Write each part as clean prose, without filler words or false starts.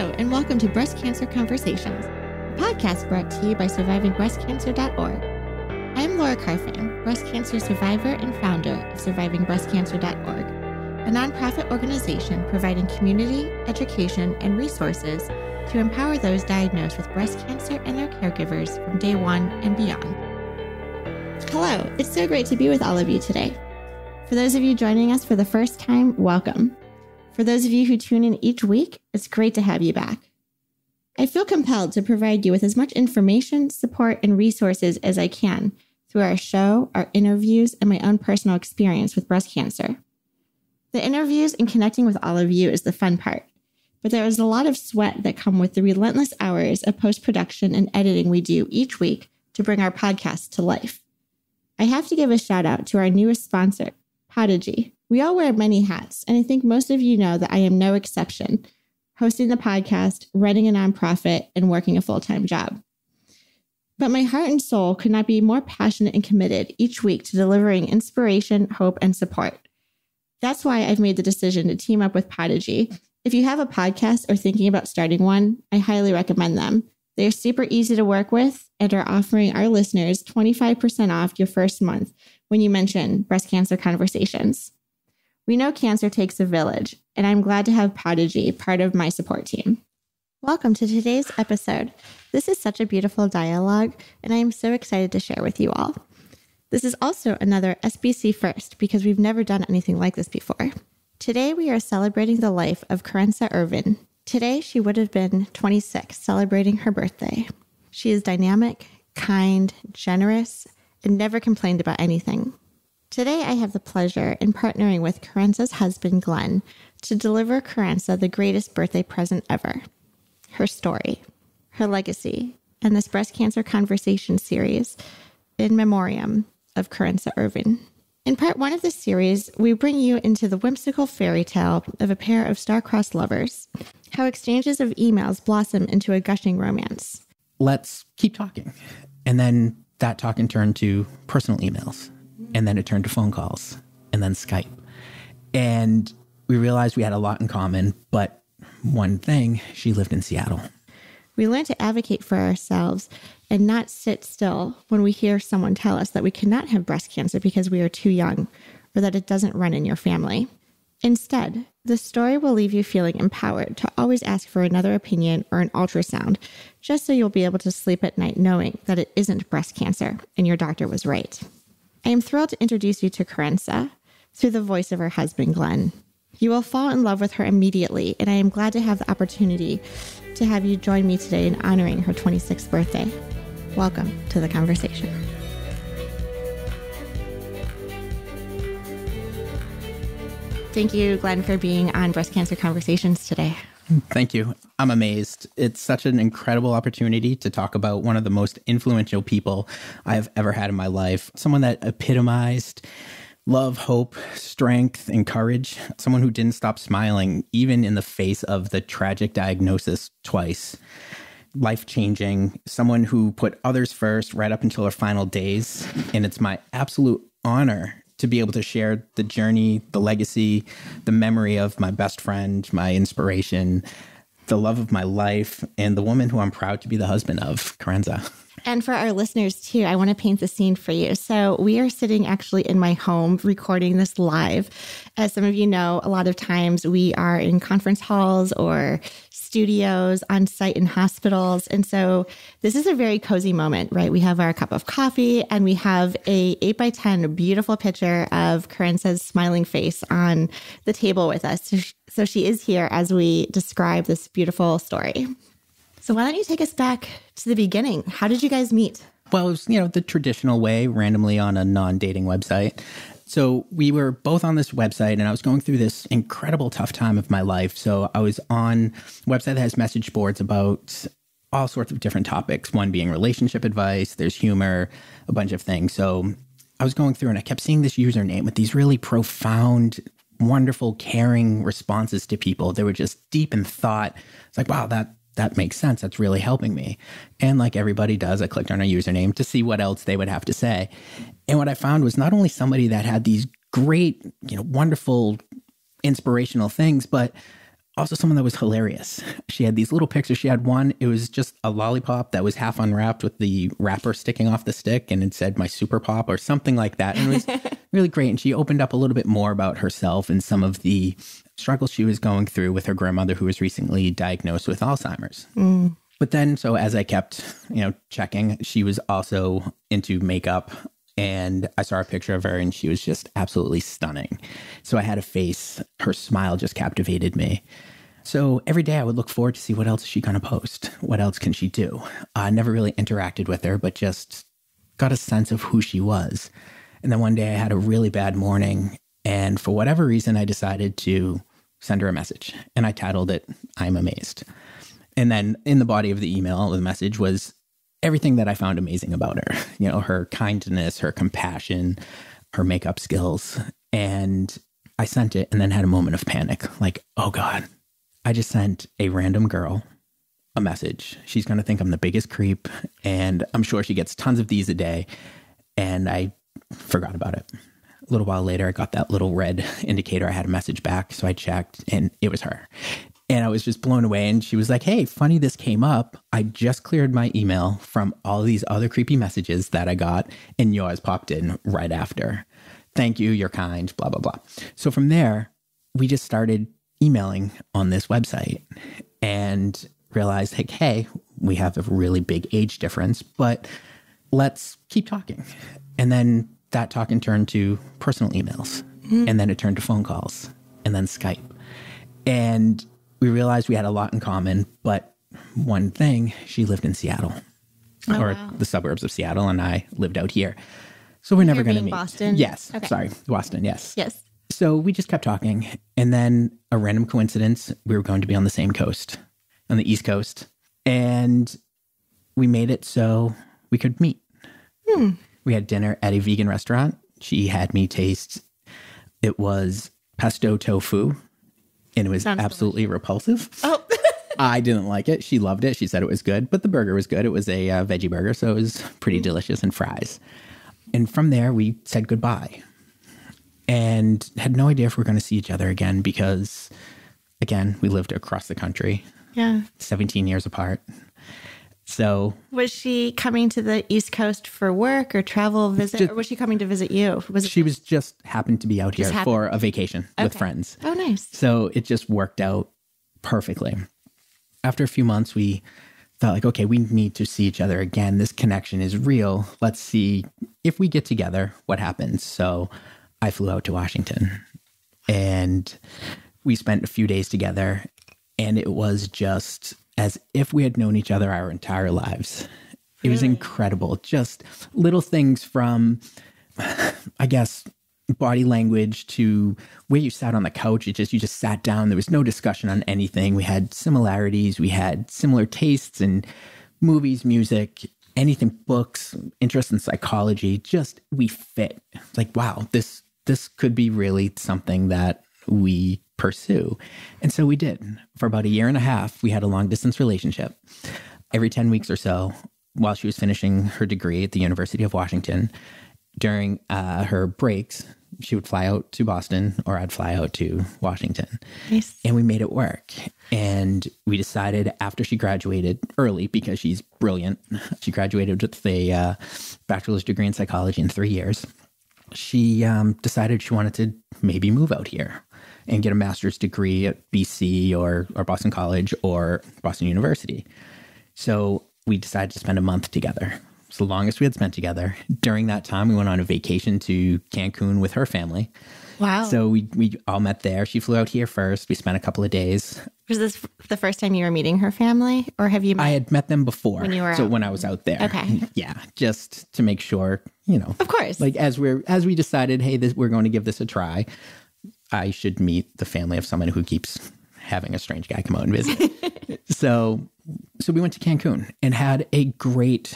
Hello, and welcome to Breast Cancer Conversations, a podcast brought to you by SurvivingBreastCancer.org. I'm Laura Carfang, breast cancer survivor and founder of SurvivingBreastCancer.org, a nonprofit organization providing community, education, and resources to empower those diagnosed with breast cancer and their caregivers from day one and beyond. Hello, it's so great to be with all of you today. For those of you joining us for the first time, welcome. For those of you who tune in each week, it's great to have you back. I feel compelled to provide you with as much information, support, and resources as I can through our show, our interviews, and my own personal experience with breast cancer. The interviews and connecting with all of you is the fun part, but there is a lot of sweat that come with the relentless hours of post-production and editing we do each week to bring our podcast to life. I have to give a shout out to our newest sponsor, Podigy. We all wear many hats, and I think most of you know that I am no exception, hosting the podcast, running a nonprofit, and working a full-time job. But my heart and soul could not be more passionate and committed each week to delivering inspiration, hope, and support. That's why I've made the decision to team up with Podigy. If you have a podcast or thinking about starting one, I highly recommend them. They're super easy to work with and are offering our listeners 25% off your first month when you mention Breast Cancer Conversations. We know cancer takes a village, and I'm glad to have Podigy part of my support team. Welcome to today's episode. This is such a beautiful dialogue, and I am so excited to share with you all. This is also another SBC first because we've never done anything like this before. Today, we are celebrating the life of Kerensa Irvin. Today, she would have been 26, celebrating her birthday. She is dynamic, kind, generous, and never complained about anything. Today, I have the pleasure in partnering with Kerensa's husband, Glenn, to deliver Kerensa the greatest birthday present ever. Her story, her legacy, and this Breast Cancer Conversation series in memoriam of Kerensa Irvin. In part one of this series, we bring you into the whimsical fairy tale of a pair of star-crossed lovers, how exchanges of emails blossom into a gushing romance. Let's keep talking. And then that talking turned to personal emails. And then it turned to phone calls, and then Skype. And we realized we had a lot in common, but one thing, she lived in Seattle. We learned to advocate for ourselves and not sit still when we hear someone tell us that we cannot have breast cancer because we are too young or that it doesn't run in your family. Instead, the story will leave you feeling empowered to always ask for another opinion or an ultrasound, just so you'll be able to sleep at night knowing that it isn't breast cancer and your doctor was right. I am thrilled to introduce you to Kerensa through the voice of her husband, Glenn. You will fall in love with her immediately, and I am glad to have the opportunity to have you join me today in honoring her 26th birthday. Welcome to the conversation. Thank you, Glenn, for being on Breast Cancer Conversations today. Thank you. I'm amazed. It's such an incredible opportunity to talk about one of the most influential people I have ever had in my life. Someone that epitomized love, hope, strength, and courage. Someone who didn't stop smiling, even in the face of the tragic diagnosis twice. Life-changing. Someone who put others first right up until her final days. And it's my absolute honor to be able to share the journey, the legacy, the memory of my best friend, my inspiration, the love of my life, and the woman who I'm proud to be the husband of, Kerensa. And for our listeners, too, I want to paint the scene for you. So we are sitting actually in my home recording this live. As some of you know, a lot of times we are in conference halls or studios, on site in hospitals. And so this is a very cozy moment, right? We have our cup of coffee and we have a 8x10 beautiful picture of Kerensa's smiling face on the table with us. So she is here as we describe this beautiful story. So why don't you take us back to the beginning? How did you guys meet? Well, it was, the traditional way, randomly on a non-dating website. So we were both on this website, and I was going through this incredible tough time of my life. So I was on a website that has message boards about all sorts of different topics, one being relationship advice, there's humor, a bunch of things. So I was going through, and I kept seeing this username with these really profound, wonderful, caring responses to people. They were just deep in thought. It's like, wow, that makes sense. That's really helping me. And like everybody does, I clicked on a username to see what else they would have to say. And what I found was not only somebody that had these great, wonderful, inspirational things, but also someone that was hilarious. She had these little pictures. She had one, it was just a lollipop that was half unwrapped with the wrapper sticking off the stick, and it said my super pop or something like that. And it was really great. And she opened up a little bit more about herself and some of the struggles she was going through with her grandmother, who was recently diagnosed with Alzheimer's. But then, so as I kept, checking, she was also into makeup, and I saw a picture of her and she was just absolutely stunning. So I had a face, her smile just captivated me. So every day I would look forward to see what else is she going to post? What else can she do? I never really interacted with her, but just got a sense of who she was. And then one day I had a really bad morning, and for whatever reason, I decided to send her a message, and I titled it, "I'm amazed." And then in the body of the email, the message was everything that I found amazing about her, her kindness, her compassion, her makeup skills. And I sent it and then had a moment of panic, like, oh God, I just sent a random girl a message. She's going to think I'm the biggest creep, and I'm sure she gets tons of these a day. And I forgot about it. A little while later, I got that little red indicator. I had a message back. So I checked and it was her. And I was just blown away. And she was like, hey, funny this came up. I just cleared my email from all these other creepy messages that I got, and yours popped in right after. Thank you. You're kind, blah, blah, blah. So from there, we just started emailing on this website and realized, hey, we have a really big age difference, but let's keep talking. And then that talking turned to personal emails, and then it turned to phone calls, and then Skype. And we realized we had a lot in common, but one thing, she lived in Seattle, the suburbs of Seattle, and I lived out here. So we're never going to meet. Boston? Yes. Okay. Sorry. Boston. Yes. Yes. So we just kept talking. And then a random coincidence, we were going to be on the same coast, on the East Coast. And we made it so we could meet. We had dinner at a vegan restaurant. She had me taste, it was pesto tofu. And it was absolutely repulsive. Oh, I didn't like it. She loved it. She said it was good, but the burger was good. It was a veggie burger, so it was pretty delicious, and fries. And from there, we said goodbye and had no idea if we were going to see each other again because, again, we lived across the country. Yeah. 17 years apart. So was she coming to the East Coast for work or travel visit, or was she coming to visit you? She was just happened to be out here for a vacation with friends. Oh, nice. So it just worked out perfectly. After a few months, we thought like, okay, we need to see each other again. This connection is real. Let's see if we get together, what happens. So I flew out to Washington and we spent a few days together, and it was just as if we had known each other our entire lives. It was incredible. Just little things from, I guess, body language to where you sat on the couch. You just sat down. There was no discussion on anything. We had similarities. We had similar tastes in movies, music, anything, books, interest in psychology. Just we fit. It's like, wow, this could be really something that we pursue. And so we did. For about a year and a half, we had a long distance relationship. Every 10 weeks or so, while she was finishing her degree at the University of Washington, during her breaks, she would fly out to Boston or I'd fly out to Washington. Nice. And we made it work. And we decided after she graduated early, because she's brilliant, she graduated with a bachelor's degree in psychology in 3 years. She decided she wanted to maybe move out here and get a master's degree at BC or Boston College or Boston University. So we decided to spend a month together. It's the longest we had spent together. During that time, we went on a vacation to Cancun with her family. Wow. So we all met there. She flew out here first. We spent a couple of days. Was this the first time you were meeting her family, or have you met? I had met them before. When you were so out? when I was out there. Okay. Yeah, just to make sure, Of course. Like as we decided, hey, we're going to give this a try, I should meet the family of someone who keeps having a strange guy come out and visit. So we went to Cancun and had a great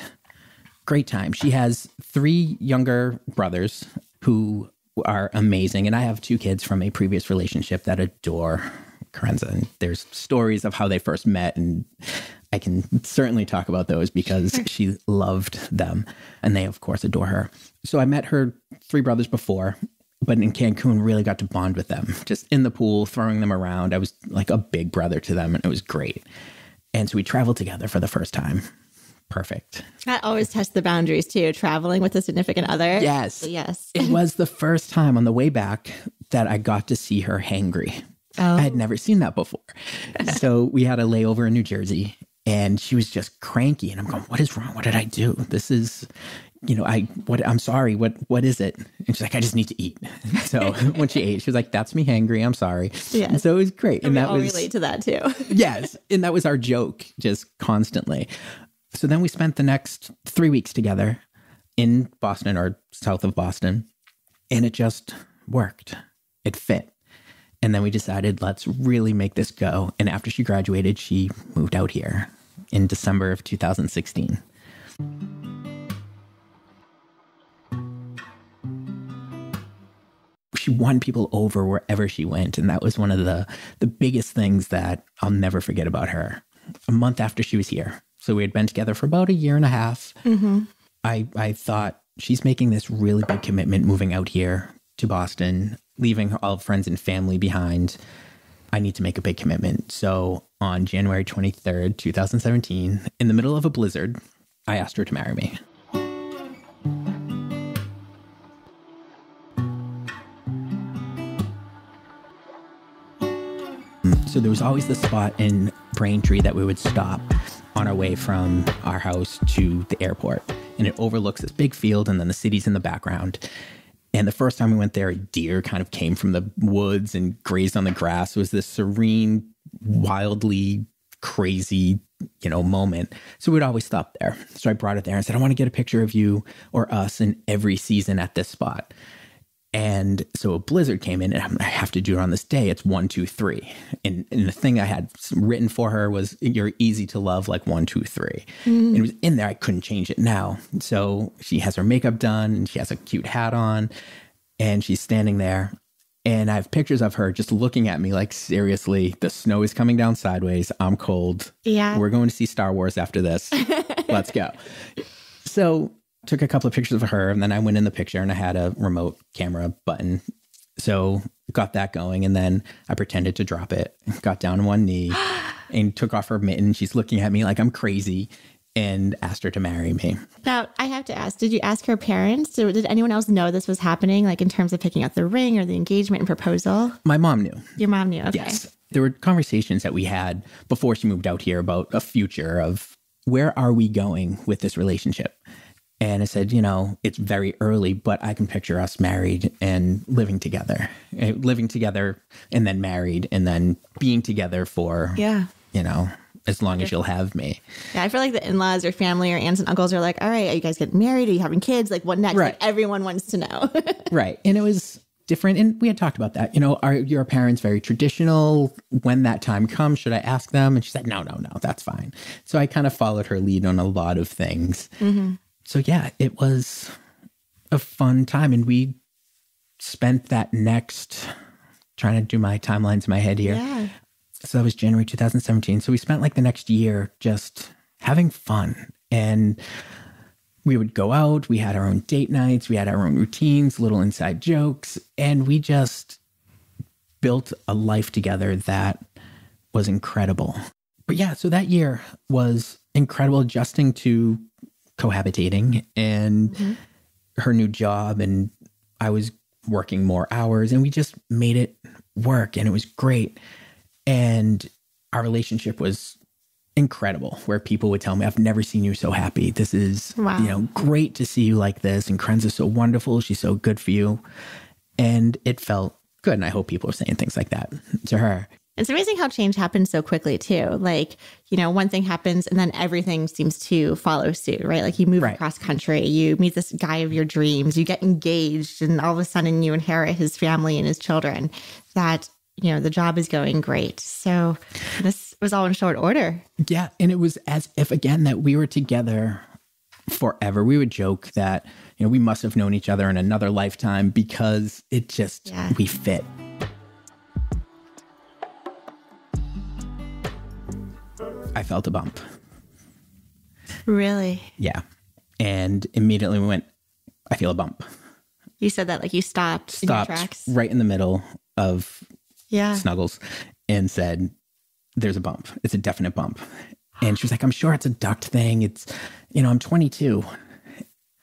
time. She has 3 younger brothers who are amazing. And I have 2 kids from a previous relationship that adore Kerensa. And there's stories of how they first met, and I can certainly talk about those because she loved them. And they, of course, adore her. So I met her 3 brothers before. But in Cancun, really got to bond with them, just in the pool, throwing them around. I was like a big brother to them, and it was great. And so we traveled together for the first time. Perfect. That always tests the boundaries too, traveling with a significant other. Yes. Yes. It was the first time on the way back that I got to see her hangry. I had never seen that before. So we had a layover in New Jersey, and she was just cranky. And I'm going, what is wrong? What did I do? This is, I'm sorry. What is it? And she's like, I just need to eat. So when she ate, she was like, that's me hangry. I'm sorry. Yes. And so it was great. And that was relate to that too. Yes. And that was our joke, just constantly. So then we spent the next 3 weeks together in Boston or south of Boston, and it just worked. It fit. And then we decided, let's really make this go. And after she graduated, she moved out here in December of 2016. She won people over wherever she went. And that was one of the biggest things that I'll never forget about her. A month after she was here. So we had been together for about a year and a half. Mm-hmm. I thought, she's making this really big commitment moving out here to Boston, leaving all friends and family behind. I need to make a big commitment. So on January 23rd, 2017, in the middle of a blizzard, I asked her to marry me. So there was always this spot in Braintree that we would stop on our way from our house to the airport. And it overlooks this big field, and then the city's in the background. And the first time we went there, a deer kind of came from the woods and grazed on the grass. It was this serene, wildly crazy, moment. So we'd always stop there. So I brought it there and said, I want to get a picture of you or us in every season at this spot. And so a blizzard came in, and I have to do it on this day. It's 1, 2, 3. And the thing I had written for her was, you're easy to love like 1, 2, 3. And it was in there. I couldn't change it now. So she has her makeup done, and she has a cute hat on, and she's standing there. And I have pictures of her just looking at me like, seriously, the snow is coming down sideways. I'm cold. Yeah. We're going to see Star Wars after this. Let's go. So took a couple of pictures of her, and then I went in the picture, and I had a remote camera button. So got that going, and then I pretended to drop it, got down on one knee and took off her mitten. She's looking at me like I'm crazy, and asked her to marry me. Now, I have to ask, did you ask her parents? Did anyone else know this was happening, like in terms of picking out the ring or the engagement and proposal? My mom knew. Your mom knew, okay. Yes. There were conversations that we had before she moved out here about a future of, where are we going with this relationship? And I said, it's very early, but I can picture us married and living together and then married and then being together for, as long as you'll have me. Yeah, I feel like the in-laws or family or aunts and uncles are like, all right, are you guys getting married? Are you having kids? Like, what next? Right. Like, everyone wants to know. Right. And it was different. And we had talked about that. Are your parents very traditional? When that time comes, should I ask them? And she said, no, that's fine. So I kind of followed her lead on a lot of things. Mm-hmm. So yeah, it was a fun time. And we spent that next, trying to do my timelines in my head here. Yeah. So that was January 2017. So we spent like the next year just having fun. And we would go out. We had our own date nights. We had our own routines, little inside jokes. And we just built a life together that was incredible. But yeah, so that year was incredible, adjusting to cohabitating and her new job. And I was working more hours, and we just made it work, and it was great. And our relationship was incredible, where people would tell me, I've never seen you so happy. This is, great to see you like this. And Kerensa's so wonderful. She's so good for you. And it felt good. And I hope people are saying things like that to her. It's amazing how change happens so quickly too. Like, one thing happens and then everything seems to follow suit, right? Like you move across country, you meet this guy of your dreams, you get engaged, and all of a sudden you inherit his family and his children. That, the job is going great. So this was all in short order. Yeah. And it was as if, again, that we were together forever. We would joke that, we must have known each other in another lifetime, because it just, we fit. I felt a bump. Really? Yeah. And immediately we went, I feel a bump. You said that like you stopped in your stopped tracks. right in the middle of Yeah. Snuggles and said, there's a bump. It's a definite bump. And she was like, I'm sure it's a duct thing. It's, I'm 22.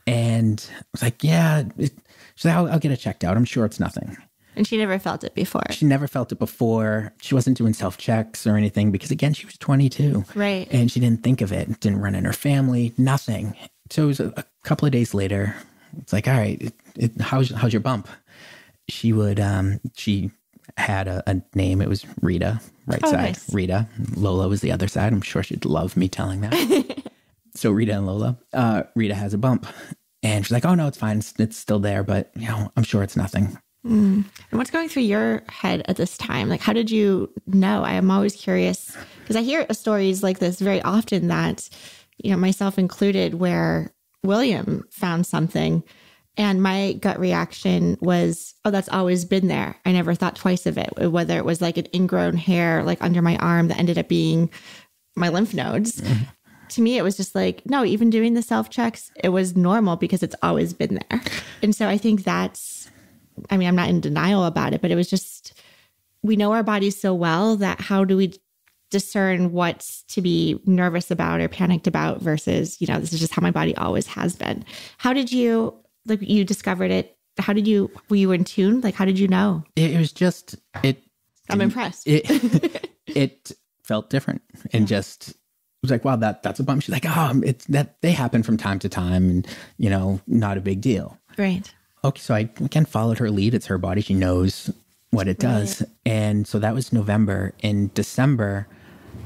And I was like, yeah. She's like, I'll get it checked out. I'm sure it's nothing. And she never felt it before. She never felt it before. She wasn't doing self-checks or anything because, again, she was 22. Right. And she didn't think of it. Didn't run in her family, nothing. So it was a couple of days later. It's like, all right, how's your bump? She had a name. It was Rita, right side. Nice. Rita. Lola was the other side. I'm sure she'd love me telling that. So Rita and Lola. Rita has a bump. And she's like, oh, no, it's fine. It's still there, but, I'm sure it's nothing. And what's going through your head at this time? Like, how did you know? I am always curious because I hear stories like this very often that, myself included, where William found something and my gut reaction was, oh, that's always been there. I never thought twice of it, whether it was like an ingrown hair, like under my arm that ended up being my lymph nodes. Mm-hmm. To me, it was just like, no, even doing the self-checks, it was normal because it's always been there. And so I think I'm not in denial about it, but it was just, we know our bodies so well that how do we discern what's to be nervous about or panicked about versus, this is just how my body always has been. How did you, you discovered it? Were you in tune? Like, how did you know? It was just, I'm impressed. It felt different and just was like, wow, that's a bump. She's like, it's that they happen from time to time and, not a big deal. Right. Okay, so I again followed her lead. It's her body. She knows what it does. Right. And so that was November. In December,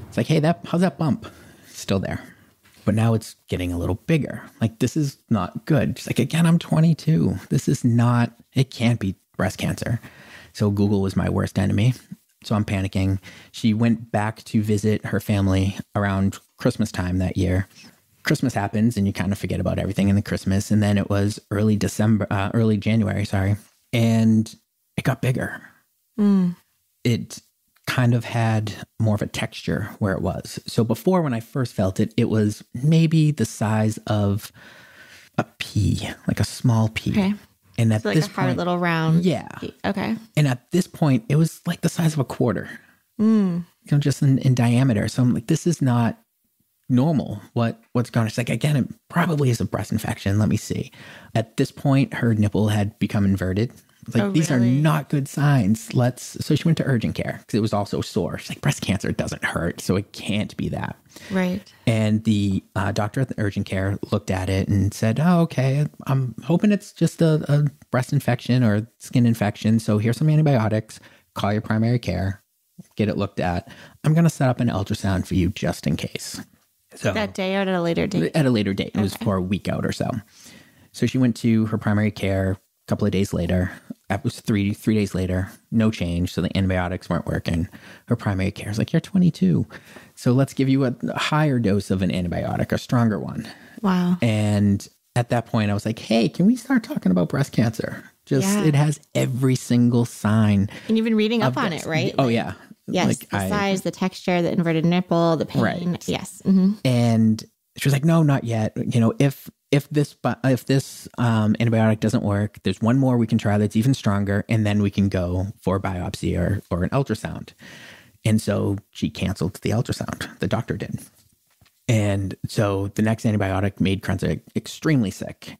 it's like, hey, how's that bump? Still there. But now it's getting a little bigger. Like, this is not good. She's like, again, I'm 22. It can't be breast cancer. So Google was my worst enemy. So I'm panicking. She went back to visit her family around Christmas time that year. Christmas happens and you kind of forget about everything in the Christmas. And then it was early January, and it got bigger. It kind of had more of a texture where it was. So before, when I first felt it, it was maybe the size of a pea, like a small pea. Okay. And at this a hard little round. Yeah. Pea. Okay. And at this point, it was like the size of a quarter, just in diameter. So I'm like, this is not normal. What's going on? She's like, again, it probably is a breast infection. Let me see. At this point, her nipple had become inverted. Like, these are not good signs. So she went to urgent care because it was also sore. She's like, breast cancer doesn't hurt, so it can't be that. Right. And the doctor at the urgent care looked at it and said, oh, okay, I'm hoping it's just a breast infection or skin infection. So here's some antibiotics. Call your primary care. Get it looked at. I'm going to set up an ultrasound for you just in case. So that day or at a later date? At a later date. It was for a week out or so. So she went to her primary care a couple of days later. It was three days later. No change. So the antibiotics weren't working. Her primary care is like, you're 22. So let's give you a higher dose of an antibiotic, a stronger one. Wow. And at that point, I was like, hey, can we start talking about breast cancer? It has every single sign. And you've been reading up on it, right? Oh, yeah. Yes, the size, the texture, the inverted nipple, the pain. Right. Yes. Mm-hmm. And she was like, no, not yet. If this antibiotic doesn't work, there's one more we can try that's even stronger, and then we can go for a biopsy or an ultrasound. And so she canceled the ultrasound. The doctor did. And so the next antibiotic made Kerensa extremely sick.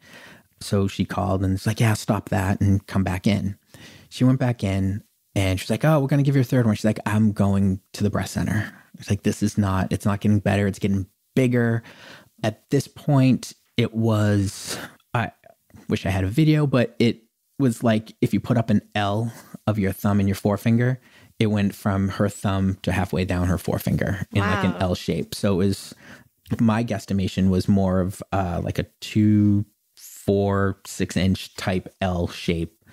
So she called and was like, yeah, stop that and come back in. She went back in. And she's like, oh, we're going to give you a third one. She's like, I'm going to the breast center. It's like, it's not getting better. It's getting bigger. At this point, it was, I wish I had a video, but it was like if you put up an L of your thumb and your forefinger, it went from her thumb to halfway down her forefinger in like an L shape. So it was, my guesstimation was more of like a 2, 4, 6-inch type L shape,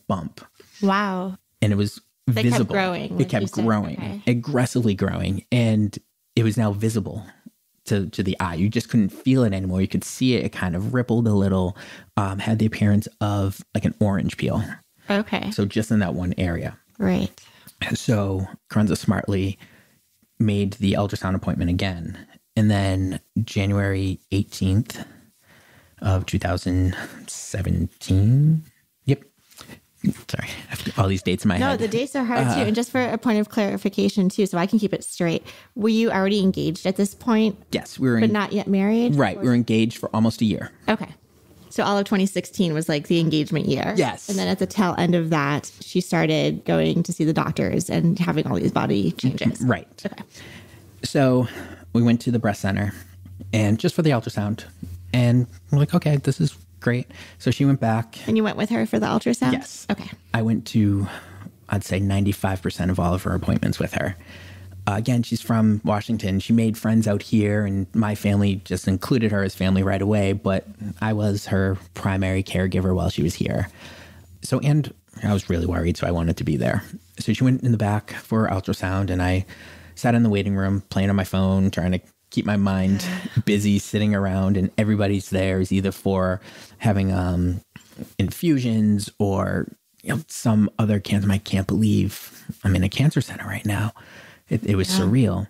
bump. Wow. And it was visible. Kept growing. It kept growing, aggressively growing. And it was now visible to the eye. You just couldn't feel it anymore. You could see it. It kind of rippled a little, had the appearance of like an orange peel. Okay. So just in that one area. Right. So Kerensa smartly made the ultrasound appointment again. And then January 18th, of 2017. Yep. Sorry, I have all these dates in my head. No, the dates are hard too. And just for a point of clarification too, so I can keep it straight. Were you already engaged at this point? Yes, we were. But not yet married? Right. We were engaged for almost a year. Okay. So all of 2016 was like the engagement year. Yes. And then at the tail end of that, she started going to see the doctors and having all these body changes. Right. Okay. So we went to the breast center and just for the ultrasound. And we're like, okay, this is great. So she went back. And you went with her for the ultrasound? Yes. Okay. I went to, I'd say 95% of all of her appointments with her. Again, she's from Washington. She made friends out here, and my family just included her as family right away. But I was her primary caregiver while she was here. So, and I was really worried, so I wanted to be there. So she went in the back for her ultrasound, and I sat in the waiting room playing on my phone, trying to keep my mind busy, sitting around, and everybody's there is either for having infusions or some other cancer. I can't believe I'm in a cancer center right now. It was surreal.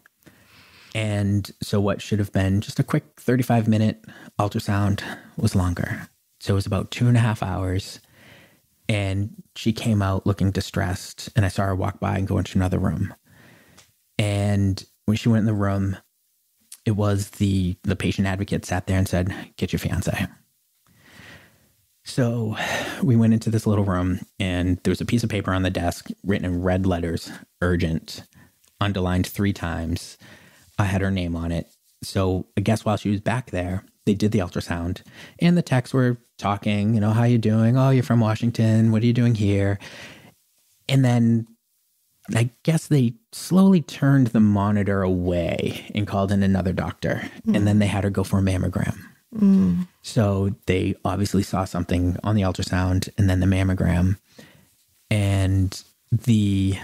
And so what should have been just a quick 35-minute ultrasound was longer. So it was about 2.5 hours. And she came out looking distressed. And I saw her walk by and go into another room. And when she went in the room, it was the patient advocate sat there and said, "Get your fiance." So we went into this little room, and there was a piece of paper on the desk written in red letters, "Urgent," underlined 3 times. I had her name on it. So I guess while she was back there, they did the ultrasound, and the techs were talking, how you doing? Oh, you're from Washington. What are you doing here? And then I guess they slowly turned the monitor away and called in another doctor. And then they had her go for a mammogram. So they obviously saw something on the ultrasound and then the mammogram. And the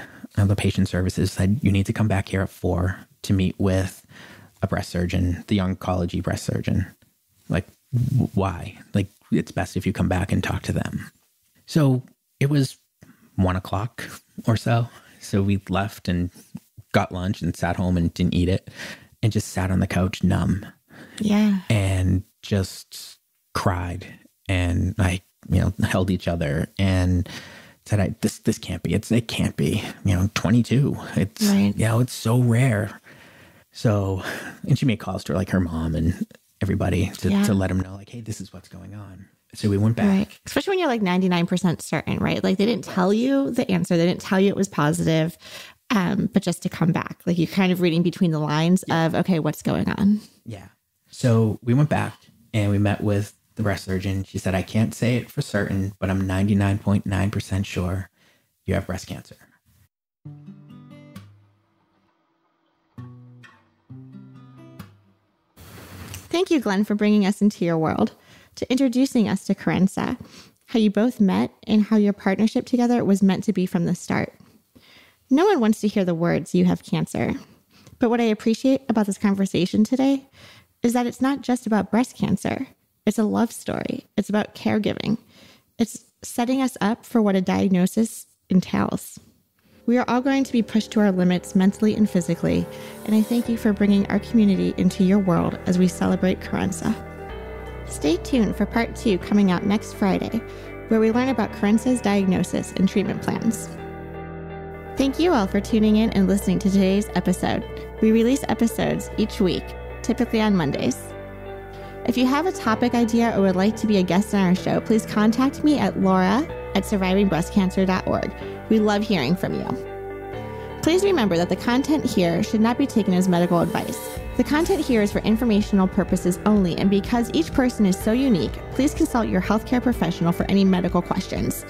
patient services said, you need to come back here at 4 to meet with a breast surgeon, the oncology breast surgeon. Like, why? Like, it's best if you come back and talk to them. So it was 1 o'clock or so. So we left and got lunch and sat home and didn't eat it and just sat on the couch numb. Yeah. And just cried. And I, held each other and said, this can't be. It can't be. 22. It's right. It's so rare. So, and she made calls to her mom and everybody to let them know, hey, this is what's going on. So we went back. Right. Especially when you're 99% certain, right? Like they didn't tell you the answer. They didn't tell you it was positive, but just to come back. Like you're kind of reading between the lines of, okay, what's going on? Yeah. So we went back and we met with the breast surgeon. She said, I can't say it for certain, but I'm 99.9% sure you have breast cancer. Thank you, Glenn, for bringing us into your world, to introducing us to Kerensa, how you both met, and how your partnership together was meant to be from the start. No one wants to hear the words, "you have cancer." But what I appreciate about this conversation today is that it's not just about breast cancer. It's a love story. It's about caregiving. It's setting us up for what a diagnosis entails. We are all going to be pushed to our limits mentally and physically, and I thank you for bringing our community into your world as we celebrate Kerensa. Stay tuned for part 2 coming out next Friday, where we learn about Kerensa's diagnosis and treatment plans. Thank you all for tuning in and listening to today's episode. We release episodes each week, typically on Mondays. If you have a topic idea or would like to be a guest on our show, please contact me at laura@survivingbreastcancer.org. We love hearing from you. Please remember that the content here should not be taken as medical advice. The content here is for informational purposes only, and because each person is so unique, please consult your healthcare professional for any medical questions.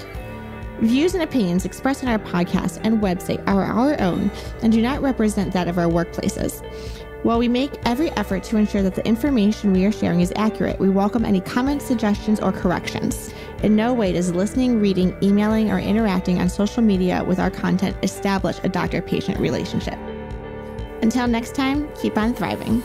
Views and opinions expressed in our podcast and website are our own and do not represent that of our workplaces. While we make every effort to ensure that the information we are sharing is accurate, we welcome any comments, suggestions, or corrections. In no way does listening, reading, emailing, or interacting on social media with our content establish a doctor-patient relationship. Until next time, keep on thriving.